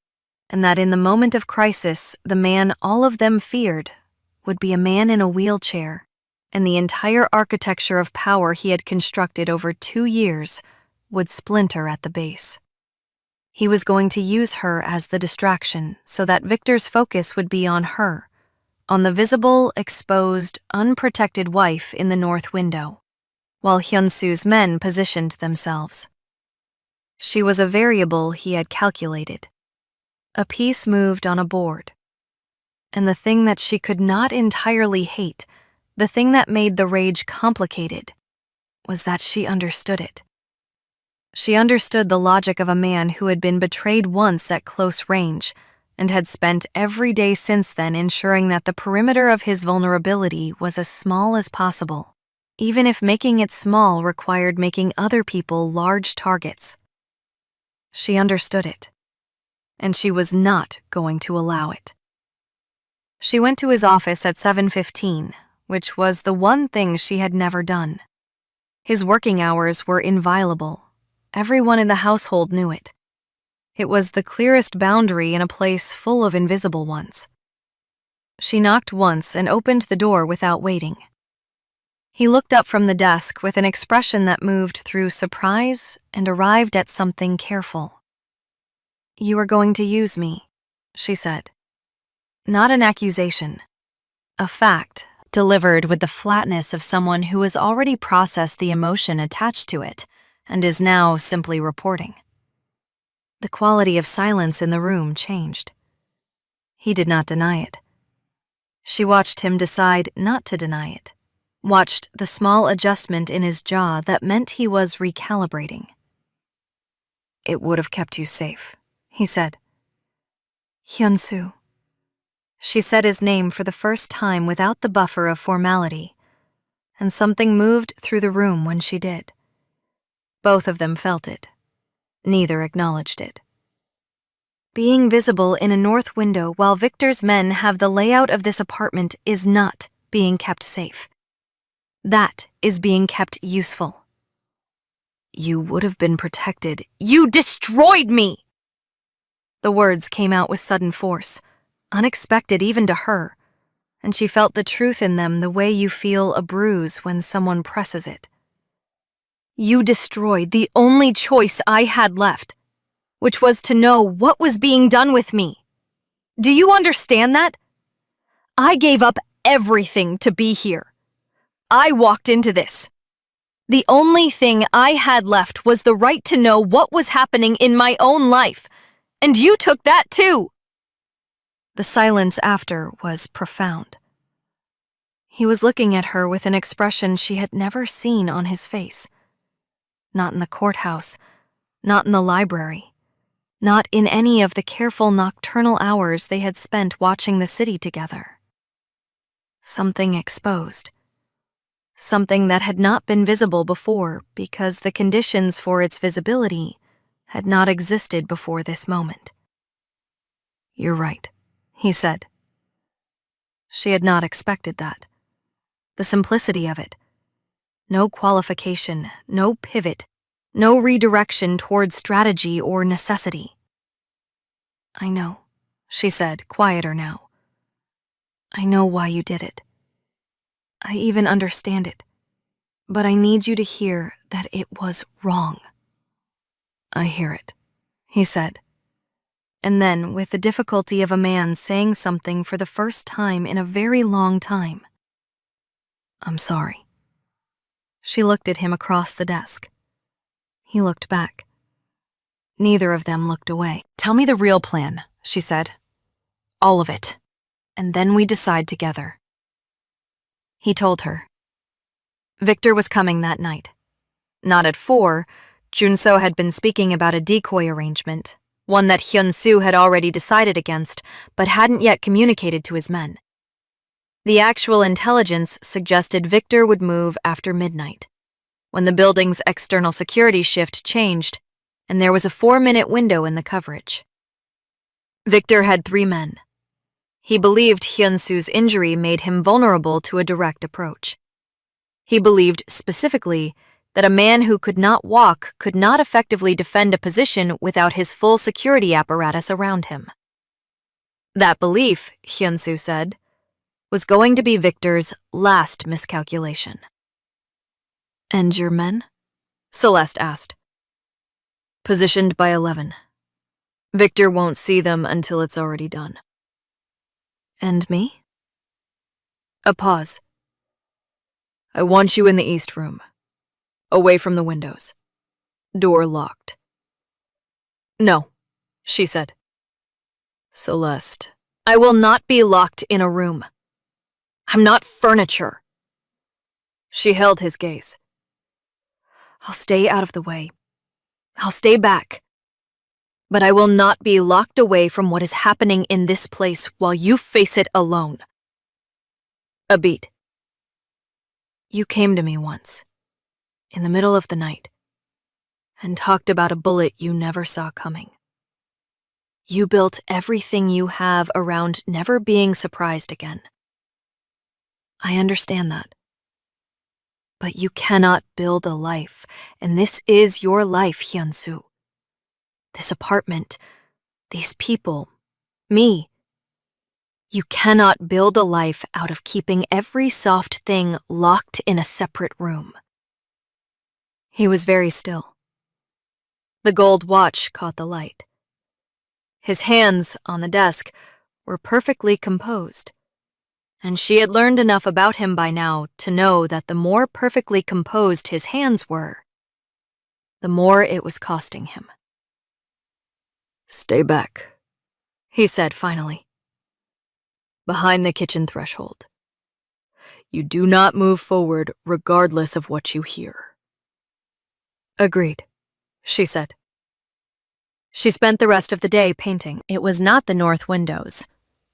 and that in the moment of crisis, the man all of them feared would be a man in a wheelchair, and the entire architecture of power he had constructed over 2 years would splinter at the base. He was going to use her as the distraction so that Victor's focus would be on her, on the visible, exposed, unprotected wife in the north window, while Hyun-soo's men positioned themselves. She was a variable he had calculated. A piece moved on a board. And the thing that she could not entirely hate, the thing that made the rage complicated, was that she understood it. She understood the logic of a man who had been betrayed once at close range and had spent every day since then ensuring that the perimeter of his vulnerability was as small as possible, even if making it small required making other people large targets. She understood it, and she was not going to allow it. She went to his office at 7:15, which was the one thing she had never done. His working hours were inviolable. Everyone in the household knew it. It was the clearest boundary in a place full of invisible ones. She knocked once and opened the door without waiting. He looked up from the desk with an expression that moved through surprise and arrived at something careful. "You are going to use me," she said. Not an accusation. A fact, delivered with the flatness of someone who has already processed the emotion attached to it and is now simply reporting. The quality of silence in the room changed. He did not deny it. She watched him decide not to deny it, watched the small adjustment in his jaw that meant he was recalibrating. "It would have kept you safe," he said. "Hyun-soo." She said his name for the first time without the buffer of formality, and something moved through the room when she did. Both of them felt it. Neither acknowledged it. Being visible in a north window while Victor's men have the layout of this apartment is not being kept safe. That is being kept useful. "You would have been protected. You destroyed me!" The words came out with sudden force, unexpected even to her, and she felt the truth in them the way you feel a bruise when someone presses it. "You destroyed the only choice I had left, which was to know what was being done with me. Do you understand that? I gave up everything to be here. I walked into this. The only thing I had left was the right to know what was happening in my own life, and you took that too." The silence after was profound. He was looking at her with an expression she had never seen on his face. Not in the courthouse, not in the library, not in any of the careful nocturnal hours they had spent watching the city together. Something exposed. Something that had not been visible before because the conditions for its visibility had not existed before this moment. "You're right," he said. She had not expected that. The simplicity of it. No qualification, no pivot, no redirection toward strategy or necessity. "I know," she said, quieter now. "I know why you did it. I even understand it. But I need you to hear that it was wrong." "I hear it," he said. And then, with the difficulty of a man saying something for the first time in a very long time, "I'm sorry." She looked at him across the desk. He looked back. Neither of them looked away. "Tell me the real plan," she said. "All of it. And then we decide together." He told her. Victor was coming that night. Not at 4, Junso had been speaking about a decoy arrangement, one that Hyun-soo had already decided against, but hadn't yet communicated to his men. The actual intelligence suggested Victor would move after midnight, when the building's external security shift changed, and there was a 4-minute window in the coverage. Victor had 3 men. He believed Hyun-soo's injury made him vulnerable to a direct approach. He believed, specifically, that a man who could not walk could not effectively defend a position without his full security apparatus around him. That belief, Hyun-soo said, was going to be Victor's last miscalculation. "And your men?" Celeste asked. "Positioned by 11. Victor won't see them until it's already done." "And me?" A pause. "I want you in the East Room, away from the windows. Door locked." "No," she said. "Celeste, I will not be locked in a room. I'm not furniture." She held his gaze. "I'll stay out of the way. I'll stay back." But I will not be locked away from what is happening in this place while you face it alone. A beat. You came to me once, in the middle of the night, and talked about a bullet you never saw coming. You built everything you have around never being surprised again. I understand that. But you cannot build a life, and this is your life, Hyunsu. This apartment, these people, me. You cannot build a life out of keeping every soft thing locked in a separate room. He was very still. The gold watch caught the light. His hands, on the desk, were perfectly composed, and she had learned enough about him by now to know that the more perfectly composed his hands were, the more it was costing him. "Stay back," he said finally. "Behind the kitchen threshold. You do not move forward regardless of what you hear." "Agreed," she said. She spent the rest of the day painting. It was not the north windows.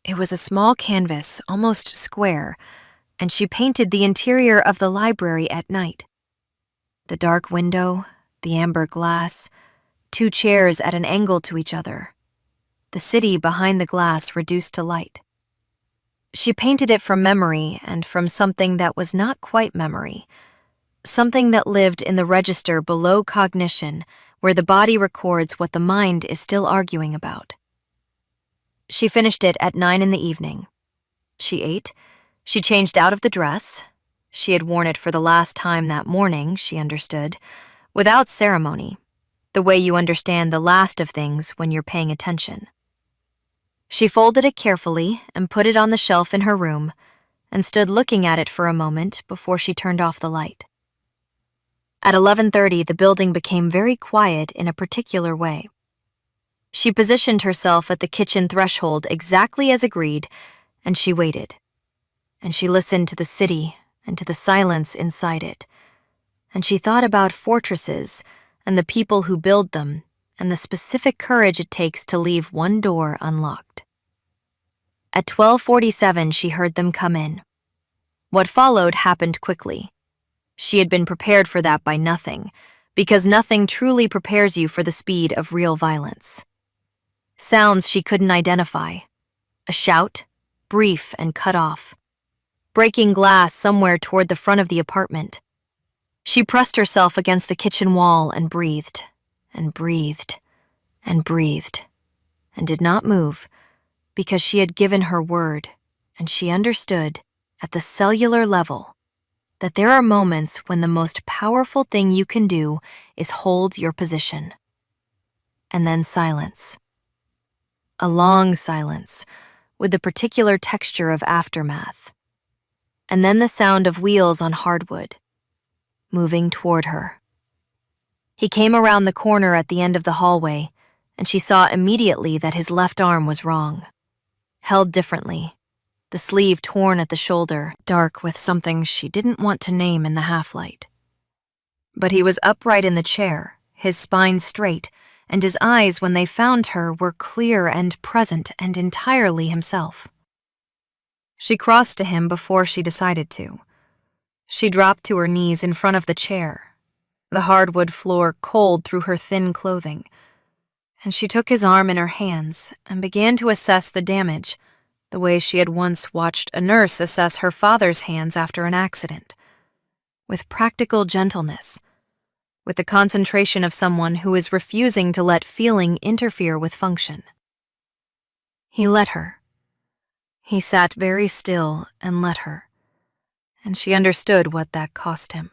It was a small canvas, almost square, and she painted the interior of the library at night. The dark window, the amber glass, 2 chairs at an angle to each other. The city behind the glass reduced to light. She painted it from memory and from something that was not quite memory, something that lived in the register below cognition, where the body records what the mind is still arguing about. She finished it at 9 in the evening. She ate. She changed out of the dress. She had worn it for the last time that morning, she understood, without ceremony, the way you understand the last of things when you're paying attention. She folded it carefully and put it on the shelf in her room and stood looking at it for a moment before she turned off the light. At 11:30, the building became very quiet in a particular way. She positioned herself at the kitchen threshold exactly as agreed, and she waited. And she listened to the city and to the silence inside it. And she thought about fortresses and the people who build them and the specific courage it takes to leave one door unlocked. At 12:47, she heard them come in. What followed happened quickly. She had been prepared for that by nothing, because nothing truly prepares you for the speed of real violence. Sounds she couldn't identify. A shout, brief and cut off. Breaking glass somewhere toward the front of the apartment. She pressed herself against the kitchen wall and breathed, and breathed, and breathed, and did not move, because she had given her word, and she understood, at the cellular level, that there are moments when the most powerful thing you can do is hold your position. And then silence. A long silence, with the particular texture of aftermath. And then the sound of wheels on hardwood, moving toward her. He came around the corner at the end of the hallway, and she saw immediately that his left arm was wrong. Held differently, the sleeve torn at the shoulder, dark with something she didn't want to name in the half-light. But he was upright in the chair, his spine straight, and his eyes, when they found her, were clear and present and entirely himself. She crossed to him before she decided to. She dropped to her knees in front of the chair, the hardwood floor cold through her thin clothing, and she took his arm in her hands and began to assess the damage, the way she had once watched a nurse assess her father's hands after an accident, with practical gentleness, with the concentration of someone who is refusing to let feeling interfere with function. He let her. He sat very still and let her, and she understood what that cost him.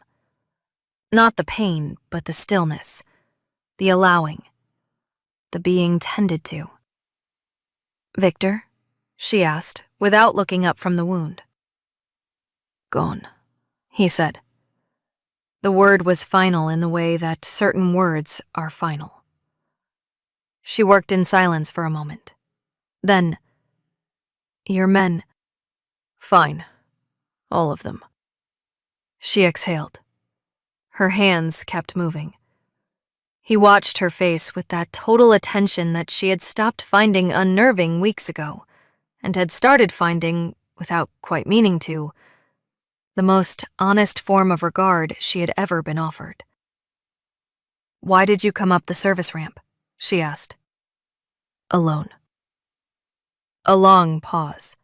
Not the pain, but the stillness, the allowing, the being tended to. "Victor?" she asked, without looking up from the wound. "Gone," he said. The word was final in the way that certain words are final. She worked in silence for a moment. Then, "Your men." "Fine. All of them." She exhaled. Her hands kept moving. He watched her face with that total attention that she had stopped finding unnerving weeks ago, and had started finding, without quite meaning to, the most honest form of regard she had ever been offered. "Why did you come up the service ramp?" she asked. "Alone." A long pause.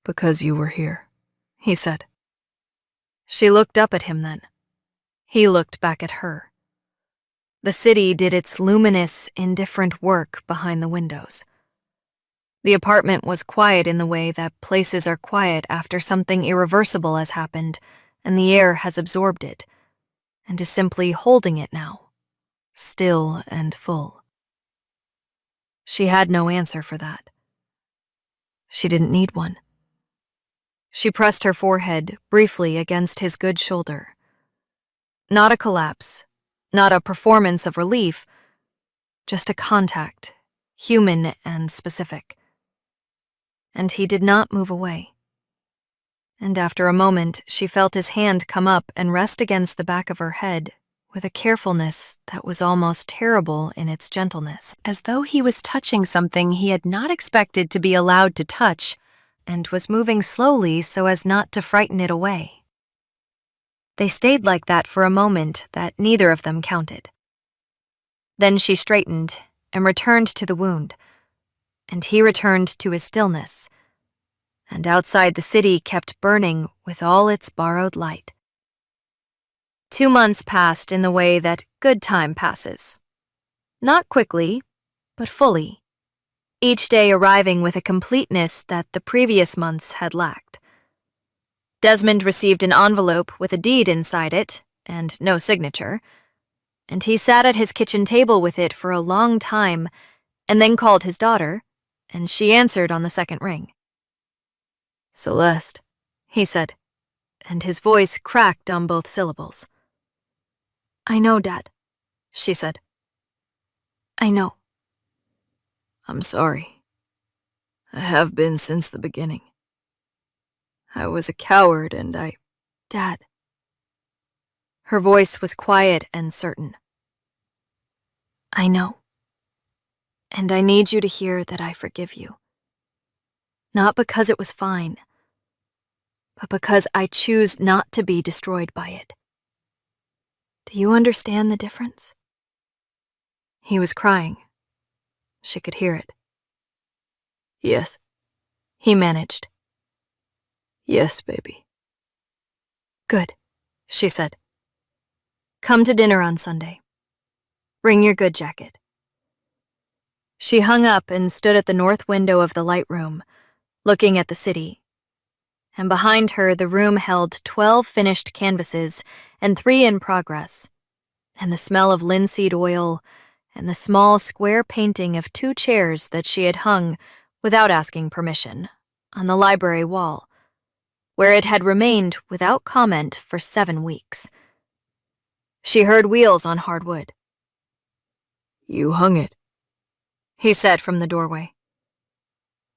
"Because you were here," he said. She looked up at him then. He looked back at her. The city did its luminous, indifferent work behind the windows. The apartment was quiet in the way that places are quiet after something irreversible has happened and the air has absorbed it, and is simply holding it now, still and full. She had no answer for that. She didn't need one. She pressed her forehead briefly against his good shoulder. Not a collapse, not a performance of relief, just a contact, human and specific. And he did not move away. And after a moment, she felt his hand come up and rest against the back of her head with a carefulness that was almost terrible in its gentleness, as though he was touching something he had not expected to be allowed to touch, and was moving slowly so as not to frighten it away. They stayed like that for a moment that neither of them counted. Then she straightened and returned to the wound, and he returned to his stillness, and outside the city kept burning with all its borrowed light. 2 months passed in the way that good time passes. Not quickly, but fully, each day arriving with a completeness that the previous months had lacked. Desmond received an envelope with a deed inside it, and no signature, and he sat at his kitchen table with it for a long time, and then called his daughter, and she answered on the second ring. "Celeste," he said, and his voice cracked on both syllables. "I know, Dad," she said. "I know." "I'm sorry. I have been since the beginning. I was a coward and Dad." Her voice was quiet and certain. "I know. And I need you to hear that I forgive you. Not because it was fine, but because I choose not to be destroyed by it. Do you understand the difference?" He was crying. She could hear it. "Yes," he managed. "Yes, baby." "Good," she said. "Come to dinner on Sunday. Bring your good jacket." She hung up and stood at the north window of the light room, looking at the city. And behind her, the room held 12 finished canvases and 3 in progress, and the smell of linseed oil, and the small square painting of 2 chairs that she had hung, without asking permission, on the library wall, where it had remained without comment for 7 weeks. She heard wheels on hard wood. "You hung it," he said from the doorway.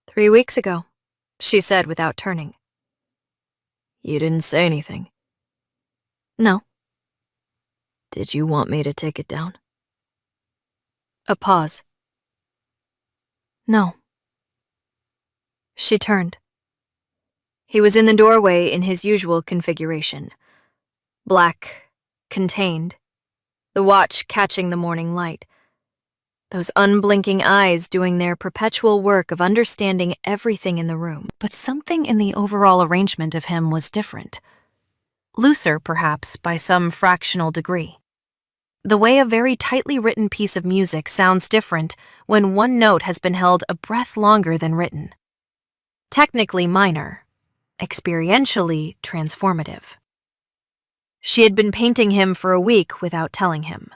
3 weeks ago, she said without turning. "You didn't say anything?" "No." "Did you want me to take it down?" A pause. "No." She turned. He was in the doorway in his usual configuration. Black, contained, the watch catching the morning light, those unblinking eyes doing their perpetual work of understanding everything in the room. But something in the overall arrangement of him was different. Looser, perhaps, by some fractional degree. The way a very tightly written piece of music sounds different when one note has been held a breath longer than written. Technically minor, experientially transformative. She had been painting him for a week without telling him.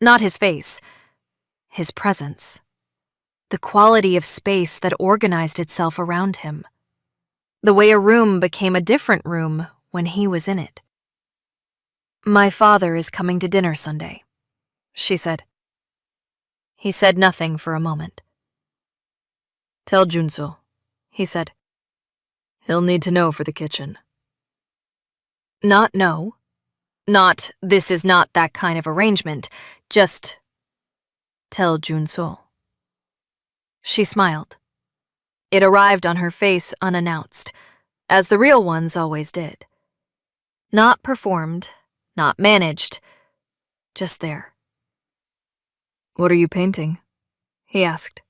Not his face, his presence. The quality of space that organized itself around him. The way a room became a different room when he was in it. "My father is coming to dinner Sunday," she said. He said nothing for a moment. "Tell Junso," he said. "He'll need to know for the kitchen." Not know. Not, this is not that kind of arrangement. Just tell Junso. She smiled. It arrived on her face unannounced, as the real ones always did. Not performed, not managed, just there. What are you painting? He asked.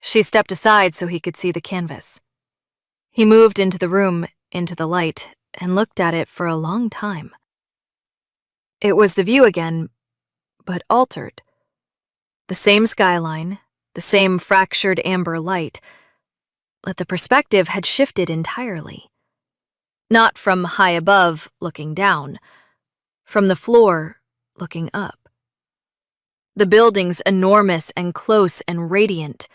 She stepped aside so he could see the canvas. He moved into the room, into the light, and looked at it for a long time. It was the view again, but altered. The same skyline, the same fractured amber light, but the perspective had shifted entirely. Not from high above, looking down, from the floor, looking up. The buildings enormous and close and radiant,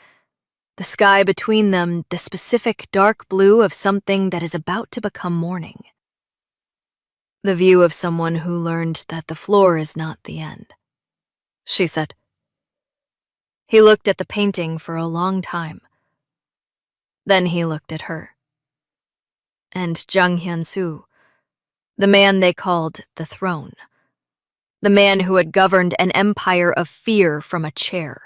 the sky between them the specific dark blue of something that is about to become morning. The view of someone who learned that the floor is not the end, she said. He looked at the painting for a long time. Then he looked at her. And Jang Hyun-soo, the man they called the throne, the man who had governed an empire of fear from a chair,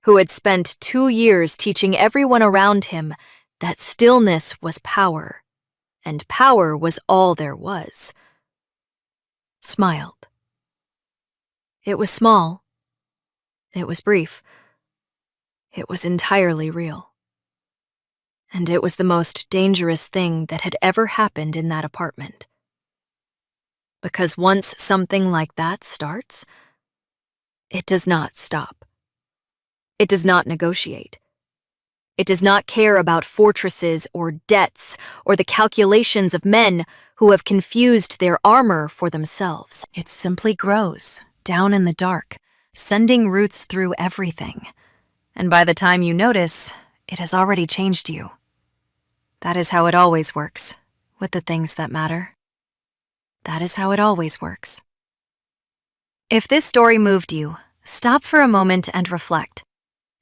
who had spent 2 years teaching everyone around him that stillness was power, and power was all there was, smiled. It was small. It was brief. It was entirely real. And it was the most dangerous thing that had ever happened in that apartment. Because once something like that starts, it does not stop. It does not negotiate. It does not care about fortresses or debts or the calculations of men who have confused their armor for themselves. It simply grows, down in the dark, sending roots through everything. And by the time you notice, it has already changed you. That is how it always works, with the things that matter. That is how it always works. If this story moved you, stop for a moment and reflect.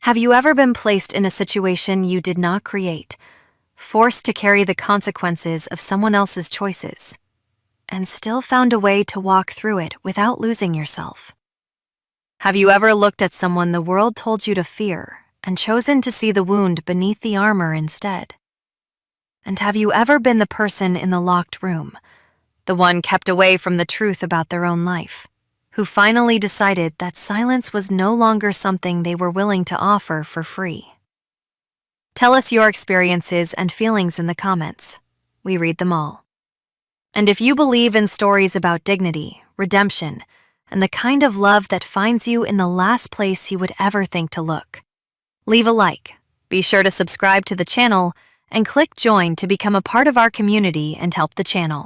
Have you ever been placed in a situation you did not create, forced to carry the consequences of someone else's choices, and still found a way to walk through it without losing yourself? Have you ever looked at someone the world told you to fear and chosen to see the wound beneath the armor instead? And have you ever been the person in the locked room, the one kept away from the truth about their own life, who finally decided that silence was no longer something they were willing to offer for free? Tell us your experiences and feelings in the comments. We read them all. And if you believe in stories about dignity, redemption, and the kind of love that finds you in the last place you would ever think to look, leave a like, be sure to subscribe to the channel, and click join to become a part of our community and help the channel.